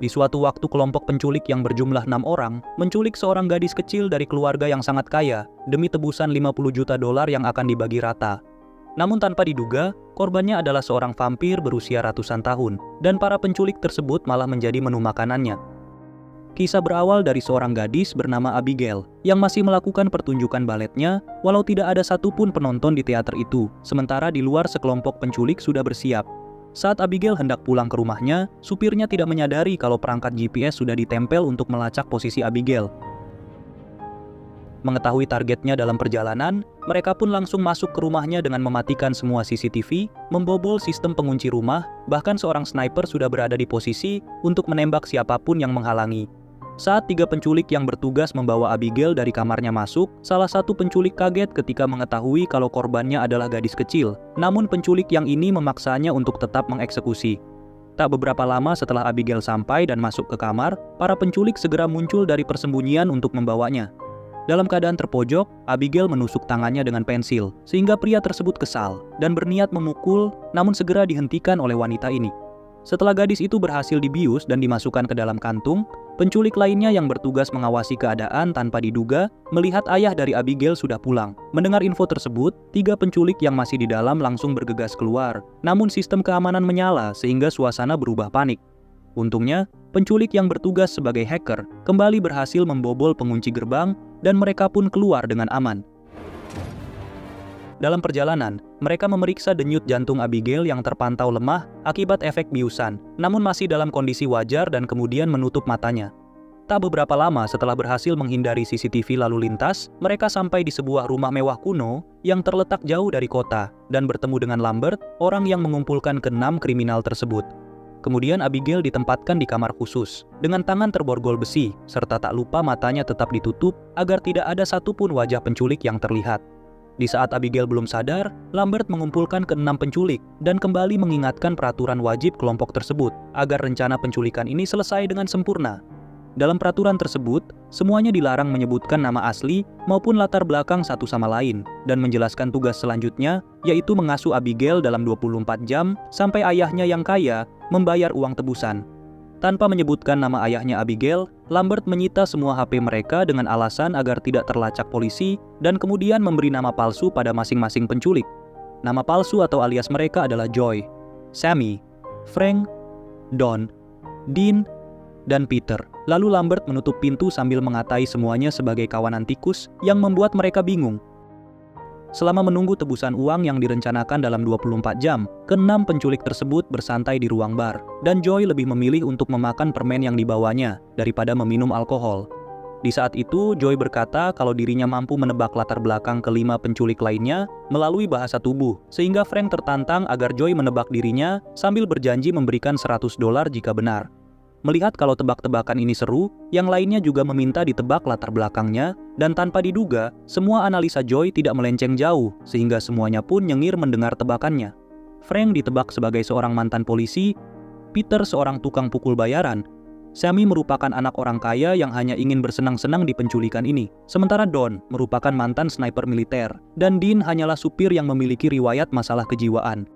Di suatu waktu kelompok penculik yang berjumlah 6 orang menculik seorang gadis kecil dari keluarga yang sangat kaya demi tebusan $50 juta yang akan dibagi rata. Namun tanpa diduga, korbannya adalah seorang vampir berusia ratusan tahun dan para penculik tersebut malah menjadi menu makanannya. Kisah berawal dari seorang gadis bernama Abigail yang masih melakukan pertunjukan baletnya walau tidak ada satupun penonton di teater itu, sementara di luar sekelompok penculik sudah bersiap. Saat Abigail hendak pulang ke rumahnya, supirnya tidak menyadari kalau perangkat GPS sudah ditempel untuk melacak posisi Abigail. Mengetahui targetnya dalam perjalanan, mereka pun langsung masuk ke rumahnya dengan mematikan semua CCTV, membobol sistem pengunci rumah, bahkan seorang sniper sudah berada di posisi untuk menembak siapapun yang menghalangi. Saat 3 penculik yang bertugas membawa Abigail dari kamarnya masuk, salah satu penculik kaget ketika mengetahui kalau korbannya adalah gadis kecil. Namun penculik yang ini memaksanya untuk tetap mengeksekusi. Tak beberapa lama setelah Abigail sampai dan masuk ke kamar, para penculik segera muncul dari persembunyian untuk membawanya. Dalam keadaan terpojok, Abigail menusuk tangannya dengan pensil, sehingga pria tersebut kesal dan berniat memukul, namun segera dihentikan oleh wanita ini. Setelah gadis itu berhasil dibius dan dimasukkan ke dalam kantung, penculik lainnya yang bertugas mengawasi keadaan tanpa diduga melihat ayah dari Abigail sudah pulang. Mendengar info tersebut, 3 penculik yang masih di dalam langsung bergegas keluar. Namun sistem keamanan menyala sehingga suasana berubah panik. Untungnya, penculik yang bertugas sebagai hacker kembali berhasil membobol pengunci gerbang dan mereka pun keluar dengan aman. Dalam perjalanan, mereka memeriksa denyut jantung Abigail yang terpantau lemah akibat efek biusan, namun masih dalam kondisi wajar dan kemudian menutup matanya. Tak beberapa lama setelah berhasil menghindari CCTV lalu lintas, mereka sampai di sebuah rumah mewah kuno yang terletak jauh dari kota dan bertemu dengan Lambert, orang yang mengumpulkan ke-6 kriminal tersebut. Kemudian Abigail ditempatkan di kamar khusus, dengan tangan terborgol besi, serta tak lupa matanya tetap ditutup agar tidak ada satupun wajah penculik yang terlihat. Di saat Abigail belum sadar, Lambert mengumpulkan ke-6 penculik dan kembali mengingatkan peraturan wajib kelompok tersebut agar rencana penculikan ini selesai dengan sempurna. Dalam peraturan tersebut, semuanya dilarang menyebutkan nama asli maupun latar belakang satu sama lain dan menjelaskan tugas selanjutnya yaitu mengasuh Abigail dalam 24 jam sampai ayahnya yang kaya membayar uang tebusan. Tanpa menyebutkan nama ayahnya Abigail, Lambert menyita semua HP mereka dengan alasan agar tidak terlacak polisi dan kemudian memberi nama palsu pada masing-masing penculik. Nama palsu atau alias mereka adalah Joy, Sammy, Frank, Don, Dean, dan Peter. Lalu Lambert menutup pintu sambil mengatai semuanya sebagai kawanan tikus yang membuat mereka bingung. Selama menunggu tebusan uang yang direncanakan dalam 24 jam, ke-6 penculik tersebut bersantai di ruang bar, dan Joy lebih memilih untuk memakan permen yang dibawanya daripada meminum alkohol. Di saat itu, Joy berkata kalau dirinya mampu menebak latar belakang ke-5 penculik lainnya melalui bahasa tubuh, sehingga Frank tertantang agar Joy menebak dirinya sambil berjanji memberikan $100 jika benar. Melihat kalau tebak-tebakan ini seru, yang lainnya juga meminta ditebak latar belakangnya, dan tanpa diduga, semua analisa Joy tidak melenceng jauh, sehingga semuanya pun nyengir mendengar tebakannya. Frank ditebak sebagai seorang mantan polisi, Peter seorang tukang pukul bayaran, Sammy merupakan anak orang kaya yang hanya ingin bersenang-senang di penculikan ini, sementara Don merupakan mantan sniper militer, dan Dean hanyalah supir yang memiliki riwayat masalah kejiwaan.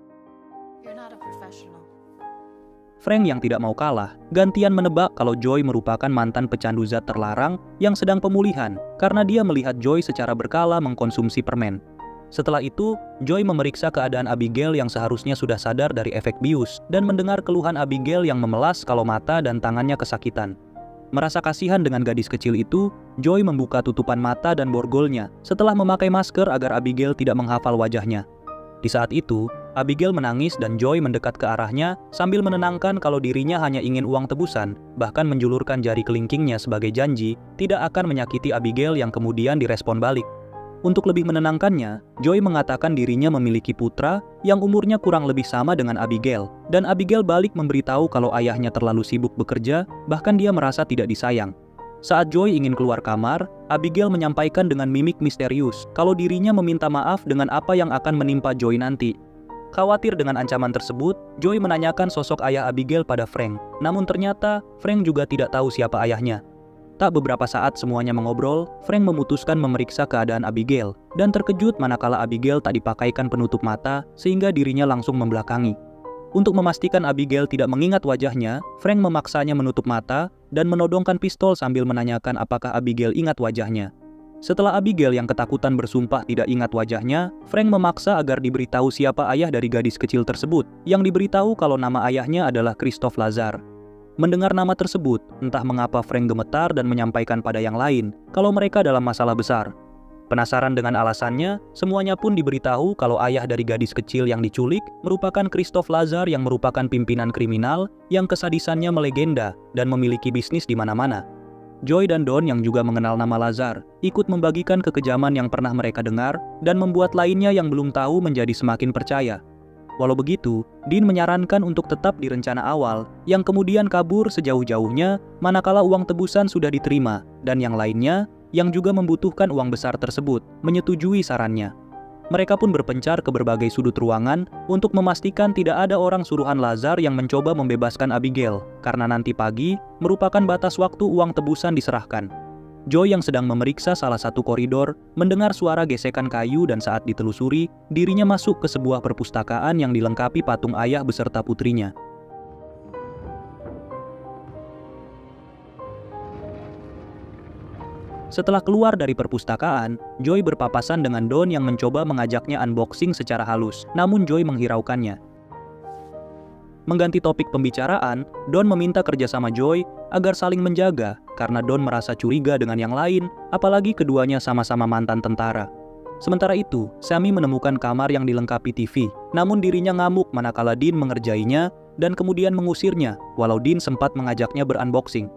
Frank yang tidak mau kalah, gantian menebak kalau Joy merupakan mantan pecandu zat terlarang yang sedang pemulihan karena dia melihat Joy secara berkala mengkonsumsi permen. Setelah itu, Joy memeriksa keadaan Abigail yang seharusnya sudah sadar dari efek bius dan mendengar keluhan Abigail yang memelas kalau mata dan tangannya kesakitan. Merasa kasihan dengan gadis kecil itu, Joy membuka tutupan mata dan borgolnya setelah memakai masker agar Abigail tidak menghafal wajahnya. Di saat itu, Abigail menangis dan Joy mendekat ke arahnya sambil menenangkan kalau dirinya hanya ingin uang tebusan, bahkan menjulurkan jari kelingkingnya sebagai janji tidak akan menyakiti Abigail yang kemudian direspon balik. Untuk lebih menenangkannya, Joy mengatakan dirinya memiliki putra yang umurnya kurang lebih sama dengan Abigail, dan Abigail balik memberitahu kalau ayahnya terlalu sibuk bekerja, bahkan dia merasa tidak disayang. Saat Joy ingin keluar kamar, Abigail menyampaikan dengan mimik misterius kalau dirinya meminta maaf dengan apa yang akan menimpa Joy nanti. Khawatir dengan ancaman tersebut, Joy menanyakan sosok ayah Abigail pada Frank. Namun ternyata, Frank juga tidak tahu siapa ayahnya. Tak beberapa saat semuanya mengobrol, Frank memutuskan memeriksa keadaan Abigail, dan terkejut manakala Abigail tak dipakaikan penutup mata, sehingga dirinya langsung membelakangi. Untuk memastikan Abigail tidak mengingat wajahnya, Frank memaksanya menutup mata dan menodongkan pistol sambil menanyakan apakah Abigail ingat wajahnya. Setelah Abigail yang ketakutan bersumpah tidak ingat wajahnya, Frank memaksa agar diberitahu siapa ayah dari gadis kecil tersebut, yang diberitahu kalau nama ayahnya adalah Christoph Lazar. Mendengar nama tersebut, entah mengapa Frank gemetar dan menyampaikan pada yang lain kalau mereka dalam masalah besar. Penasaran dengan alasannya, semuanya pun diberitahu kalau ayah dari gadis kecil yang diculik merupakan Christoph Lazar yang merupakan pimpinan kriminal yang kesadisannya melegenda dan memiliki bisnis di mana-mana. Joy dan Don yang juga mengenal nama Lazar, ikut membagikan kekejaman yang pernah mereka dengar dan membuat lainnya yang belum tahu menjadi semakin percaya. Walau begitu, Dean menyarankan untuk tetap di rencana awal, yang kemudian kabur sejauh-jauhnya manakala uang tebusan sudah diterima, dan yang lainnya, yang juga membutuhkan uang besar tersebut, menyetujui sarannya. Mereka pun berpencar ke berbagai sudut ruangan untuk memastikan tidak ada orang suruhan Lazar yang mencoba membebaskan Abigail, karena nanti pagi merupakan batas waktu uang tebusan diserahkan. Joy yang sedang memeriksa salah satu koridor, mendengar suara gesekan kayu dan saat ditelusuri, dirinya masuk ke sebuah perpustakaan yang dilengkapi patung ayah beserta putrinya. Setelah keluar dari perpustakaan, Joy berpapasan dengan Don yang mencoba mengajaknya unboxing secara halus, namun Joy menghiraukannya. Mengganti topik pembicaraan, Don meminta kerjasama Joy agar saling menjaga karena Don merasa curiga dengan yang lain, apalagi keduanya sama-sama mantan tentara. Sementara itu, Sammy menemukan kamar yang dilengkapi TV, namun dirinya ngamuk manakala Dean mengerjainya dan kemudian mengusirnya, walau Dean sempat mengajaknya berunboxing.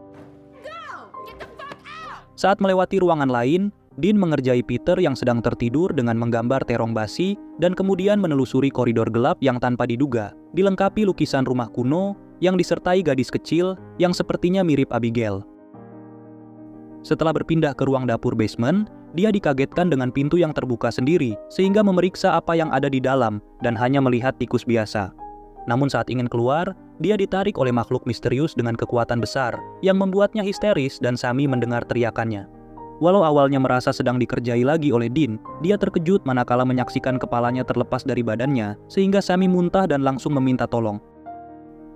Saat melewati ruangan lain, Dean mengerjai Peter yang sedang tertidur dengan menggambar terong basi dan kemudian menelusuri koridor gelap yang tanpa diduga, dilengkapi lukisan rumah kuno yang disertai gadis kecil yang sepertinya mirip Abigail. Setelah berpindah ke ruang dapur basement, dia dikagetkan dengan pintu yang terbuka sendiri sehingga memeriksa apa yang ada di dalam dan hanya melihat tikus biasa. Namun saat ingin keluar, dia ditarik oleh makhluk misterius dengan kekuatan besar yang membuatnya histeris dan Sammy mendengar teriakannya. Walau awalnya merasa sedang dikerjai lagi oleh Dean, dia terkejut manakala menyaksikan kepalanya terlepas dari badannya sehingga Sammy muntah dan langsung meminta tolong.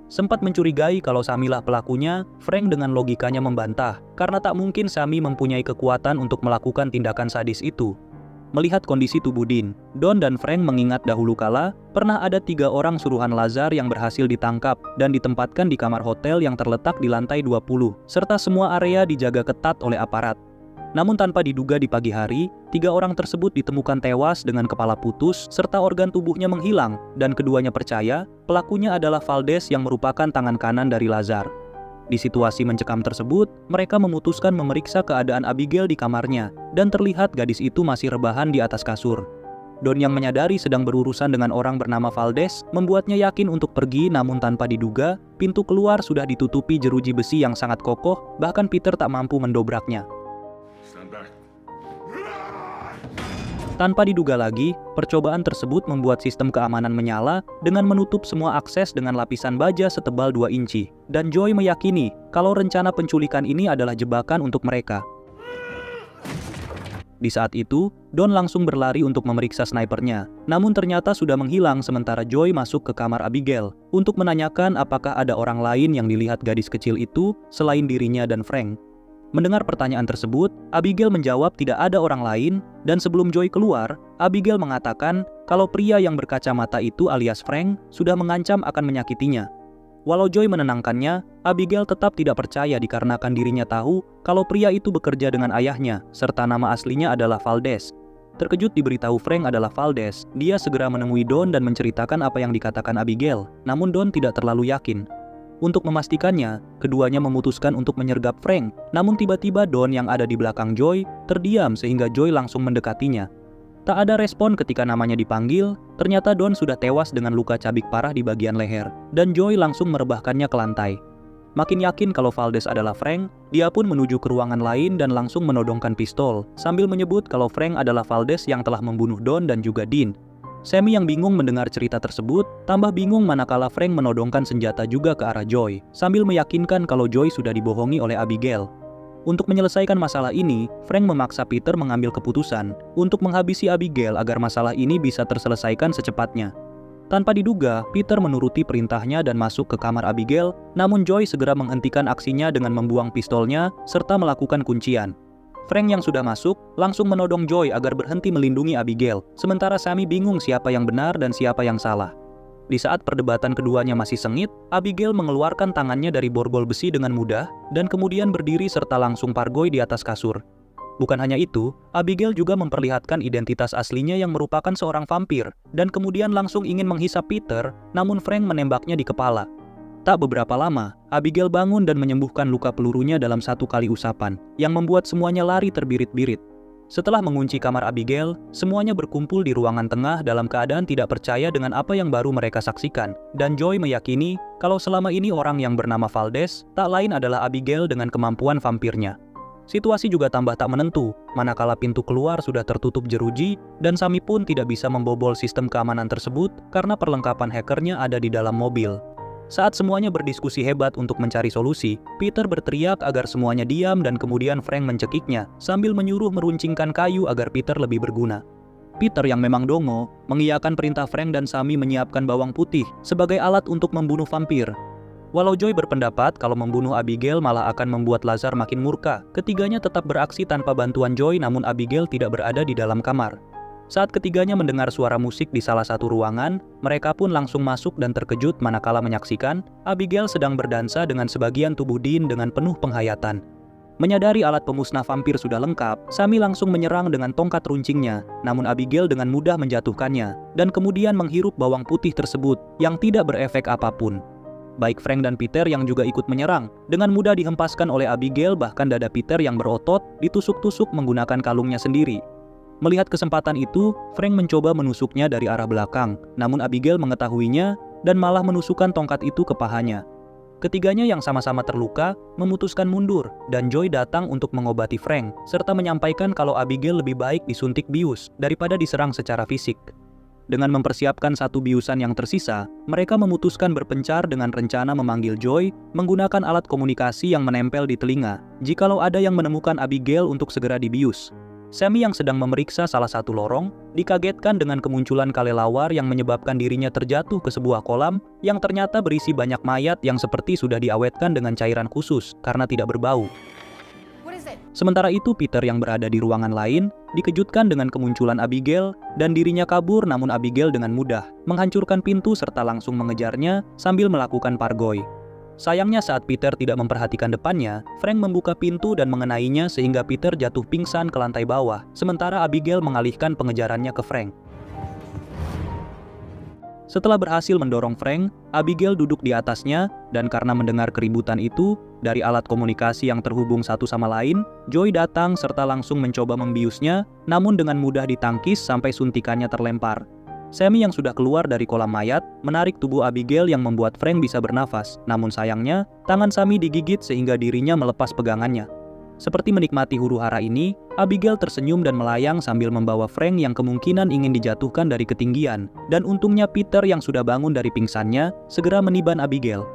Sempat mencurigai kalau Sammy lah pelakunya, Frank dengan logikanya membantah karena tak mungkin Sammy mempunyai kekuatan untuk melakukan tindakan sadis itu. Melihat kondisi tubuh Dean, Don dan Frank mengingat dahulu kala pernah ada 3 orang suruhan Lazar yang berhasil ditangkap dan ditempatkan di kamar hotel yang terletak di lantai 20, serta semua area dijaga ketat oleh aparat. Namun tanpa diduga di pagi hari, 3 orang tersebut ditemukan tewas dengan kepala putus serta organ tubuhnya menghilang dan keduanya percaya pelakunya adalah Valdez yang merupakan tangan kanan dari Lazar. Di situasi mencekam tersebut, mereka memutuskan memeriksa keadaan Abigail di kamarnya dan terlihat gadis itu masih rebahan di atas kasur. Don yang menyadari sedang berurusan dengan orang bernama Valdez membuatnya yakin untuk pergi, namun tanpa diduga, pintu keluar sudah ditutupi jeruji besi yang sangat kokoh, bahkan Peter tak mampu mendobraknya. Tanpa diduga lagi, percobaan tersebut membuat sistem keamanan menyala dengan menutup semua akses dengan lapisan baja setebal 2 inci. Dan Joy meyakini kalau rencana penculikan ini adalah jebakan untuk mereka. Di saat itu, Don langsung berlari untuk memeriksa snipernya. Namun ternyata sudah menghilang sementara Joy masuk ke kamar Abigail untuk menanyakan apakah ada orang lain yang dilihat gadis kecil itu selain dirinya dan Frank. Mendengar pertanyaan tersebut, Abigail menjawab tidak ada orang lain, dan sebelum Joy keluar, Abigail mengatakan kalau pria yang berkacamata itu alias Frank sudah mengancam akan menyakitinya. Walau Joy menenangkannya, Abigail tetap tidak percaya dikarenakan dirinya tahu kalau pria itu bekerja dengan ayahnya, serta nama aslinya adalah Valdez. Terkejut diberitahu Frank adalah Valdez, dia segera menemui Don dan menceritakan apa yang dikatakan Abigail, namun Don tidak terlalu yakin. Untuk memastikannya, keduanya memutuskan untuk menyergap Frank, namun tiba-tiba Don yang ada di belakang Joy terdiam sehingga Joy langsung mendekatinya. Tak ada respon ketika namanya dipanggil, ternyata Don sudah tewas dengan luka cabik parah di bagian leher, dan Joy langsung merebahkannya ke lantai. Makin yakin kalau Valdez adalah Frank, dia pun menuju ke ruangan lain dan langsung menodongkan pistol, sambil menyebut kalau Frank adalah Valdez yang telah membunuh Don dan juga Dean. Sammy yang bingung mendengar cerita tersebut, tambah bingung manakala Frank menodongkan senjata juga ke arah Joy, sambil meyakinkan kalau Joy sudah dibohongi oleh Abigail. Untuk menyelesaikan masalah ini, Frank memaksa Peter mengambil keputusan untuk menghabisi Abigail agar masalah ini bisa terselesaikan secepatnya. Tanpa diduga, Peter menuruti perintahnya dan masuk ke kamar Abigail, namun Joy segera menghentikan aksinya dengan membuang pistolnya serta melakukan kuncian. Frank yang sudah masuk langsung menodong Joy agar berhenti melindungi Abigail, sementara Sammy bingung siapa yang benar dan siapa yang salah. Di saat perdebatan keduanya masih sengit, Abigail mengeluarkan tangannya dari borgol besi dengan mudah dan kemudian berdiri serta langsung pargoy di atas kasur. Bukan hanya itu, Abigail juga memperlihatkan identitas aslinya yang merupakan seorang vampir dan kemudian langsung ingin menghisap Peter, namun Frank menembaknya di kepala. Tak beberapa lama, Abigail bangun dan menyembuhkan luka pelurunya dalam satu kali usapan, yang membuat semuanya lari terbirit-birit. Setelah mengunci kamar Abigail, semuanya berkumpul di ruangan tengah dalam keadaan tidak percaya dengan apa yang baru mereka saksikan, dan Joy meyakini kalau selama ini orang yang bernama Valdez tak lain adalah Abigail dengan kemampuan vampirnya. Situasi juga tambah tak menentu, manakala pintu keluar sudah tertutup jeruji, dan Sammy pun tidak bisa membobol sistem keamanan tersebut karena perlengkapan hackernya ada di dalam mobil. Saat semuanya berdiskusi hebat untuk mencari solusi, Peter berteriak agar semuanya diam dan kemudian Frank mencekiknya sambil menyuruh meruncingkan kayu agar Peter lebih berguna. Peter yang memang dongo, mengiyakan perintah Frank dan Sammy menyiapkan bawang putih sebagai alat untuk membunuh vampir. Walau Joy berpendapat kalau membunuh Abigail malah akan membuat Lazar makin murka, ketiganya tetap beraksi tanpa bantuan Joy namun Abigail tidak berada di dalam kamar. Saat ketiganya mendengar suara musik di salah satu ruangan, mereka pun langsung masuk dan terkejut manakala menyaksikan Abigail sedang berdansa dengan sebagian tubuh Dean dengan penuh penghayatan. Menyadari alat pemusnah vampir sudah lengkap, Sammy langsung menyerang dengan tongkat runcingnya, namun Abigail dengan mudah menjatuhkannya, dan kemudian menghirup bawang putih tersebut yang tidak berefek apapun. Baik Frank dan Peter yang juga ikut menyerang, dengan mudah dihempaskan oleh Abigail, bahkan dada Peter yang berotot ditusuk-tusuk menggunakan kalungnya sendiri. Melihat kesempatan itu, Frank mencoba menusuknya dari arah belakang, namun Abigail mengetahuinya dan malah menusukkan tongkat itu ke pahanya. Ketiganya yang sama-sama terluka memutuskan mundur, dan Joy datang untuk mengobati Frank, serta menyampaikan kalau Abigail lebih baik disuntik bius daripada diserang secara fisik. Dengan mempersiapkan satu biusan yang tersisa, mereka memutuskan berpencar dengan rencana memanggil Joy menggunakan alat komunikasi yang menempel di telinga, jikalau ada yang menemukan Abigail untuk segera dibius. Sammy yang sedang memeriksa salah satu lorong, dikagetkan dengan kemunculan kelelawar yang menyebabkan dirinya terjatuh ke sebuah kolam yang ternyata berisi banyak mayat yang seperti sudah diawetkan dengan cairan khusus karena tidak berbau. Sementara itu Peter yang berada di ruangan lain, dikejutkan dengan kemunculan Abigail dan dirinya kabur, namun Abigail dengan mudah menghancurkan pintu serta langsung mengejarnya sambil melakukan pargoy. Sayangnya saat Peter tidak memperhatikan depannya, Frank membuka pintu dan mengenainya sehingga Peter jatuh pingsan ke lantai bawah, sementara Abigail mengalihkan pengejarannya ke Frank. Setelah berhasil mendorong Frank, Abigail duduk di atasnya, dan karena mendengar keributan itu, dari alat komunikasi yang terhubung satu sama lain, Joy datang serta langsung mencoba membiusnya, namun dengan mudah ditangkis sampai suntikannya terlempar. Sammy yang sudah keluar dari kolam mayat menarik tubuh Abigail yang membuat Frank bisa bernafas, namun sayangnya tangan Sammy digigit sehingga dirinya melepas pegangannya. Seperti menikmati huru-hara ini, Abigail tersenyum dan melayang sambil membawa Frank yang kemungkinan ingin dijatuhkan dari ketinggian, dan untungnya Peter yang sudah bangun dari pingsannya segera meniban Abigail.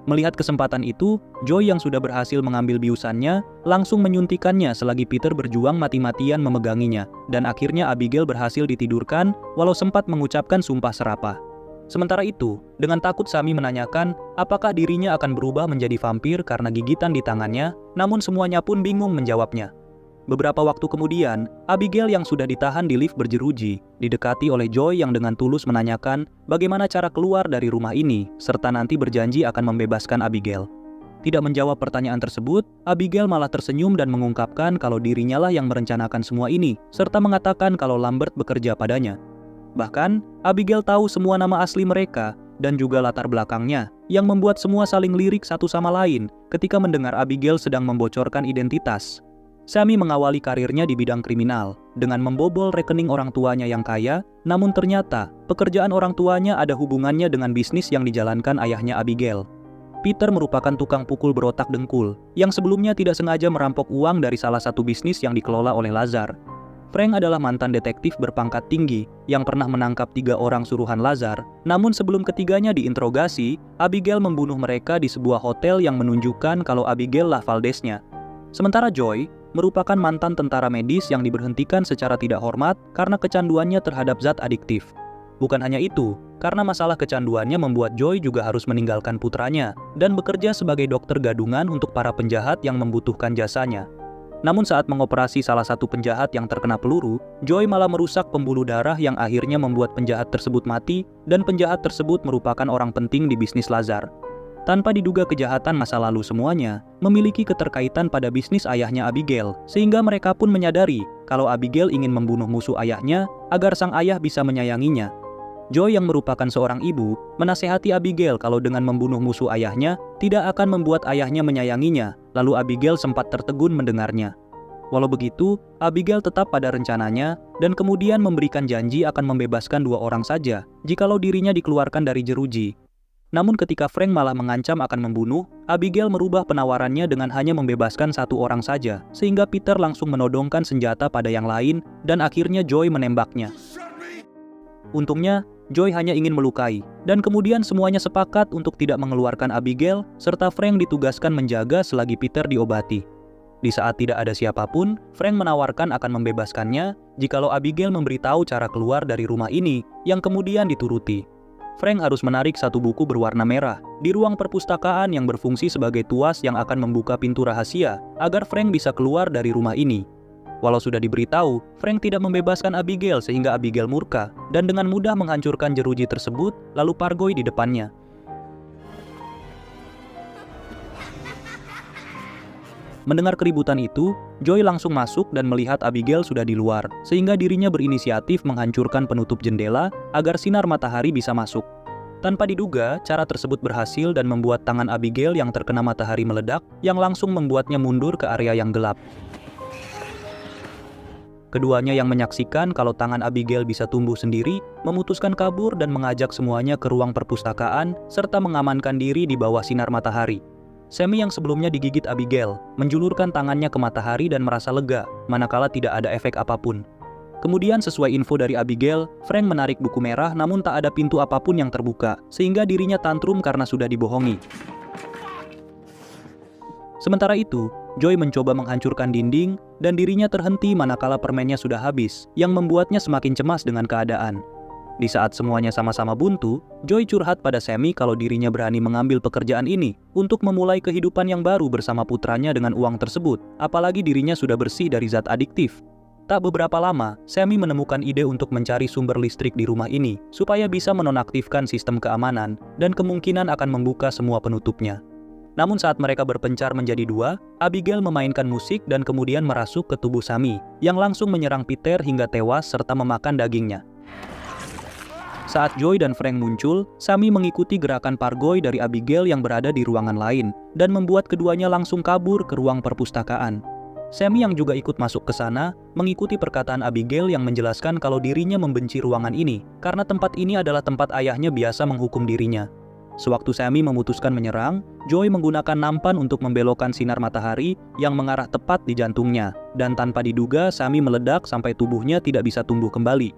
Melihat kesempatan itu, Joy yang sudah berhasil mengambil biusannya langsung menyuntikannya selagi Peter berjuang mati-matian memeganginya, dan akhirnya Abigail berhasil ditidurkan walau sempat mengucapkan sumpah serapah. Sementara itu, dengan takut Sammy menanyakan apakah dirinya akan berubah menjadi vampir karena gigitan di tangannya, namun semuanya pun bingung menjawabnya. Beberapa waktu kemudian, Abigail yang sudah ditahan di lift berjeruji, didekati oleh Joy yang dengan tulus menanyakan bagaimana cara keluar dari rumah ini, serta nanti berjanji akan membebaskan Abigail. Tidak menjawab pertanyaan tersebut, Abigail malah tersenyum dan mengungkapkan kalau dirinya lah yang merencanakan semua ini, serta mengatakan kalau Lambert bekerja padanya. Bahkan, Abigail tahu semua nama asli mereka, dan juga latar belakangnya, yang membuat semua saling lirik satu sama lain ketika mendengar Abigail sedang membocorkan identitas. Sammy mengawali karirnya di bidang kriminal dengan membobol rekening orang tuanya yang kaya, namun ternyata pekerjaan orang tuanya ada hubungannya dengan bisnis yang dijalankan ayahnya Abigail. Peter merupakan tukang pukul berotak dengkul yang sebelumnya tidak sengaja merampok uang dari salah satu bisnis yang dikelola oleh Lazar. Frank adalah mantan detektif berpangkat tinggi yang pernah menangkap 3 orang suruhan Lazar, namun sebelum ketiganya diinterogasi, Abigail membunuh mereka di sebuah hotel yang menunjukkan kalau Abigail lah Valdez-nya. Sementara Joy merupakan mantan tentara medis yang diberhentikan secara tidak hormat karena kecanduannya terhadap zat adiktif. Bukan hanya itu, karena masalah kecanduannya membuat Joy juga harus meninggalkan putranya dan bekerja sebagai dokter gadungan untuk para penjahat yang membutuhkan jasanya. Namun saat mengoperasi salah satu penjahat yang terkena peluru, Joy malah merusak pembuluh darah yang akhirnya membuat penjahat tersebut mati, dan penjahat tersebut merupakan orang penting di bisnis Lazar. Tanpa diduga kejahatan masa lalu semuanya memiliki keterkaitan pada bisnis ayahnya Abigail, sehingga mereka pun menyadari kalau Abigail ingin membunuh musuh ayahnya agar sang ayah bisa menyayanginya. Joy yang merupakan seorang ibu menasehati Abigail kalau dengan membunuh musuh ayahnya tidak akan membuat ayahnya menyayanginya, lalu Abigail sempat tertegun mendengarnya. Walau begitu, Abigail tetap pada rencananya dan kemudian memberikan janji akan membebaskan 2 orang saja jikalau dirinya dikeluarkan dari jeruji. Namun ketika Frank malah mengancam akan membunuh, Abigail merubah penawarannya dengan hanya membebaskan 1 orang saja, sehingga Peter langsung menodongkan senjata pada yang lain dan akhirnya Joy menembaknya. Untungnya, Joy hanya ingin melukai, dan kemudian semuanya sepakat untuk tidak mengeluarkan Abigail, serta Frank ditugaskan menjaga selagi Peter diobati. Di saat tidak ada siapapun, Frank menawarkan akan membebaskannya jikalau Abigail memberitahu cara keluar dari rumah ini, yang kemudian dituruti. Frank harus menarik 1 buku berwarna merah di ruang perpustakaan yang berfungsi sebagai tuas yang akan membuka pintu rahasia agar Frank bisa keluar dari rumah ini. Walau sudah diberitahu, Frank tidak membebaskan Abigail sehingga Abigail murka dan dengan mudah menghancurkan jeruji tersebut lalu pargoi di depannya. Mendengar keributan itu, Joy langsung masuk dan melihat Abigail sudah di luar, sehingga dirinya berinisiatif menghancurkan penutup jendela agar sinar matahari bisa masuk. Tanpa diduga, cara tersebut berhasil dan membuat tangan Abigail yang terkena matahari meledak, yang langsung membuatnya mundur ke area yang gelap. Keduanya yang menyaksikan kalau tangan Abigail bisa tumbuh sendiri, memutuskan kabur dan mengajak semuanya ke ruang perpustakaan, serta mengamankan diri di bawah sinar matahari. Sammy yang sebelumnya digigit Abigail, menjulurkan tangannya ke matahari dan merasa lega, manakala tidak ada efek apapun. Kemudian sesuai info dari Abigail, Frank menarik buku merah namun tak ada pintu apapun yang terbuka, sehingga dirinya tantrum karena sudah dibohongi. Sementara itu, Joy mencoba menghancurkan dinding, dan dirinya terhenti manakala permennya sudah habis, yang membuatnya semakin cemas dengan keadaan. Di saat semuanya sama-sama buntu, Joy curhat pada Sammy kalau dirinya berani mengambil pekerjaan ini untuk memulai kehidupan yang baru bersama putranya dengan uang tersebut, apalagi dirinya sudah bersih dari zat adiktif. Tak beberapa lama, Sammy menemukan ide untuk mencari sumber listrik di rumah ini, supaya bisa menonaktifkan sistem keamanan, dan kemungkinan akan membuka semua penutupnya. Namun saat mereka berpencar menjadi 2, Abigail memainkan musik dan kemudian merasuk ke tubuh Sammy, yang langsung menyerang Peter hingga tewas serta memakan dagingnya. Saat Joy dan Frank muncul, Sammy mengikuti gerakan pargoi dari Abigail yang berada di ruangan lain, dan membuat keduanya langsung kabur ke ruang perpustakaan. Sammy yang juga ikut masuk ke sana, mengikuti perkataan Abigail yang menjelaskan kalau dirinya membenci ruangan ini, karena tempat ini adalah tempat ayahnya biasa menghukum dirinya. Sewaktu Sammy memutuskan menyerang, Joy menggunakan nampan untuk membelokkan sinar matahari yang mengarah tepat di jantungnya, dan tanpa diduga Sammy meledak sampai tubuhnya tidak bisa tumbuh kembali.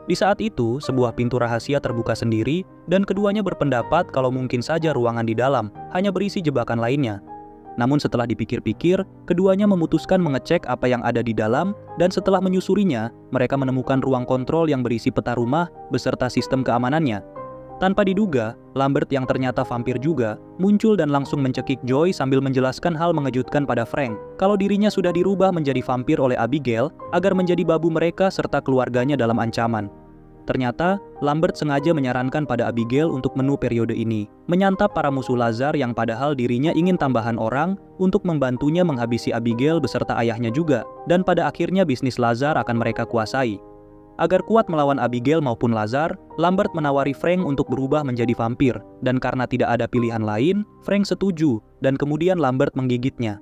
Di saat itu, sebuah pintu rahasia terbuka sendiri, dan keduanya berpendapat kalau mungkin saja ruangan di dalam hanya berisi jebakan lainnya. Namun setelah dipikir-pikir, keduanya memutuskan mengecek apa yang ada di dalam, dan setelah menyusurinya, mereka menemukan ruang kontrol yang berisi peta rumah beserta sistem keamanannya. Tanpa diduga, Lambert yang ternyata vampir juga, muncul dan langsung mencekik Joy sambil menjelaskan hal mengejutkan pada Frank, kalau dirinya sudah dirubah menjadi vampir oleh Abigail agar menjadi babu mereka serta keluarganya dalam ancaman. Ternyata, Lambert sengaja menyarankan pada Abigail untuk menu periode ini, menyantap para musuh Lazar yang padahal dirinya ingin tambahan orang untuk membantunya menghabisi Abigail beserta ayahnya juga, dan pada akhirnya bisnis Lazar akan mereka kuasai. Agar kuat melawan Abigail maupun Lazar, Lambert menawari Frank untuk berubah menjadi vampir, dan karena tidak ada pilihan lain, Frank setuju, dan kemudian Lambert menggigitnya.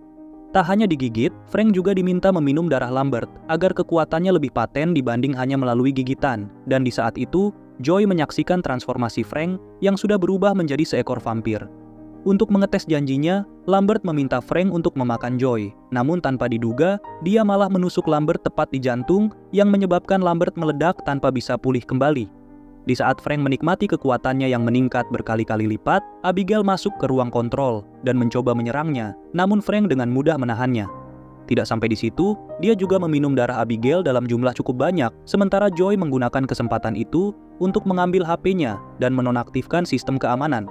Tak hanya digigit, Frank juga diminta meminum darah Lambert, agar kekuatannya lebih paten dibanding hanya melalui gigitan, dan di saat itu, Joy menyaksikan transformasi Frank yang sudah berubah menjadi seekor vampir. Untuk mengetes janjinya, Lambert meminta Frank untuk memakan Joy, namun tanpa diduga, dia malah menusuk Lambert tepat di jantung yang menyebabkan Lambert meledak tanpa bisa pulih kembali. Di saat Frank menikmati kekuatannya yang meningkat berkali-kali lipat, Abigail masuk ke ruang kontrol dan mencoba menyerangnya, namun Frank dengan mudah menahannya. Tidak sampai di situ, dia juga meminum darah Abigail dalam jumlah cukup banyak, sementara Joy menggunakan kesempatan itu untuk mengambil HP-nya dan menonaktifkan sistem keamanan.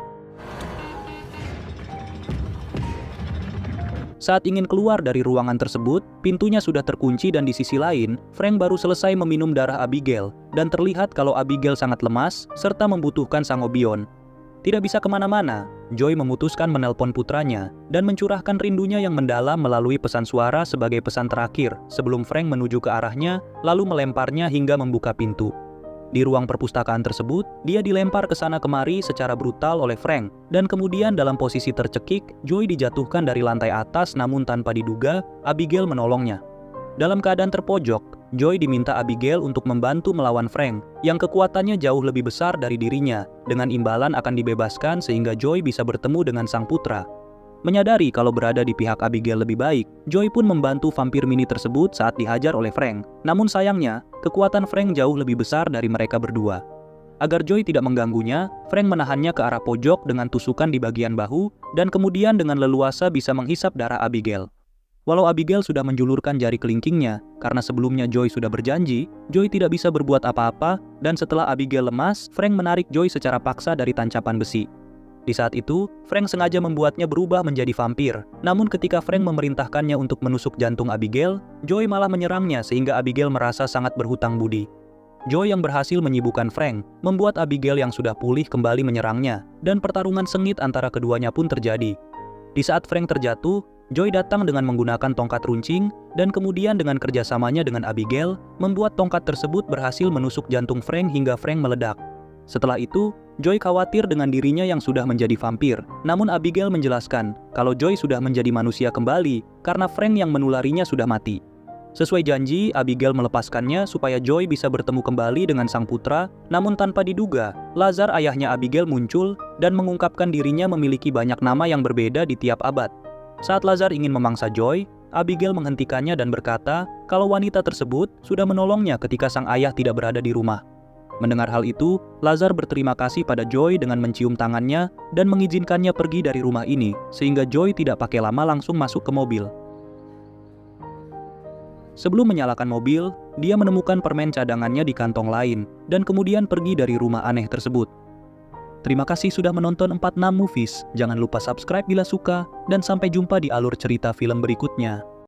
Saat ingin keluar dari ruangan tersebut, pintunya sudah terkunci dan di sisi lain, Frank baru selesai meminum darah Abigail, dan terlihat kalau Abigail sangat lemas serta membutuhkan sangobion. Tidak bisa kemana-mana, Joy memutuskan menelpon putranya dan mencurahkan rindunya yang mendalam melalui pesan suara sebagai pesan terakhir sebelum Frank menuju ke arahnya lalu melemparnya hingga membuka pintu. Di ruang perpustakaan tersebut, dia dilempar ke sana kemari secara brutal oleh Frank dan kemudian dalam posisi tercekik, Joy dijatuhkan dari lantai atas namun tanpa diduga, Abigail menolongnya. Dalam keadaan terpojok, Joy diminta Abigail untuk membantu melawan Frank yang kekuatannya jauh lebih besar dari dirinya, dengan imbalan akan dibebaskan sehingga Joy bisa bertemu dengan sang putra. Menyadari kalau berada di pihak Abigail lebih baik, Joy pun membantu vampir mini tersebut saat dihajar oleh Frank. Namun sayangnya, kekuatan Frank jauh lebih besar dari mereka berdua. Agar Joy tidak mengganggunya, Frank menahannya ke arah pojok dengan tusukan di bagian bahu dan kemudian dengan leluasa bisa menghisap darah Abigail. Walau Abigail sudah menjulurkan jari kelingkingnya, karena sebelumnya Joy sudah berjanji, Joy tidak bisa berbuat apa-apa, dan setelah Abigail lemas, Frank menarik Joy secara paksa dari tancapan besi. Di saat itu, Frank sengaja membuatnya berubah menjadi vampir. Namun ketika Frank memerintahkannya untuk menusuk jantung Abigail, Joy malah menyerangnya sehingga Abigail merasa sangat berhutang budi. Joy yang berhasil menyibukkan Frank, membuat Abigail yang sudah pulih kembali menyerangnya, dan pertarungan sengit antara keduanya pun terjadi. Di saat Frank terjatuh, Joy datang dengan menggunakan tongkat runcing dan kemudian dengan kerjasamanya dengan Abigail, membuat tongkat tersebut berhasil menusuk jantung Frank hingga Frank meledak. Setelah itu, Joy khawatir dengan dirinya yang sudah menjadi vampir, namun Abigail menjelaskan kalau Joy sudah menjadi manusia kembali karena Frank yang menularinya sudah mati. Sesuai janji, Abigail melepaskannya supaya Joy bisa bertemu kembali dengan sang putra, namun tanpa diduga, Lazar ayahnya Abigail muncul dan mengungkapkan dirinya memiliki banyak nama yang berbeda di tiap abad. Saat Lazar ingin memangsa Joy, Abigail menghentikannya dan berkata kalau wanita tersebut sudah menolongnya ketika sang ayah tidak berada di rumah. Mendengar hal itu, Lazar berterima kasih pada Joy dengan mencium tangannya dan mengizinkannya pergi dari rumah ini, sehingga Joy tidak pakai lama langsung masuk ke mobil. Sebelum menyalakan mobil, dia menemukan permen cadangannya di kantong lain, dan kemudian pergi dari rumah aneh tersebut. Terima kasih sudah menonton 46 Movies. Jangan lupa subscribe bila suka, dan sampai jumpa di alur cerita film berikutnya.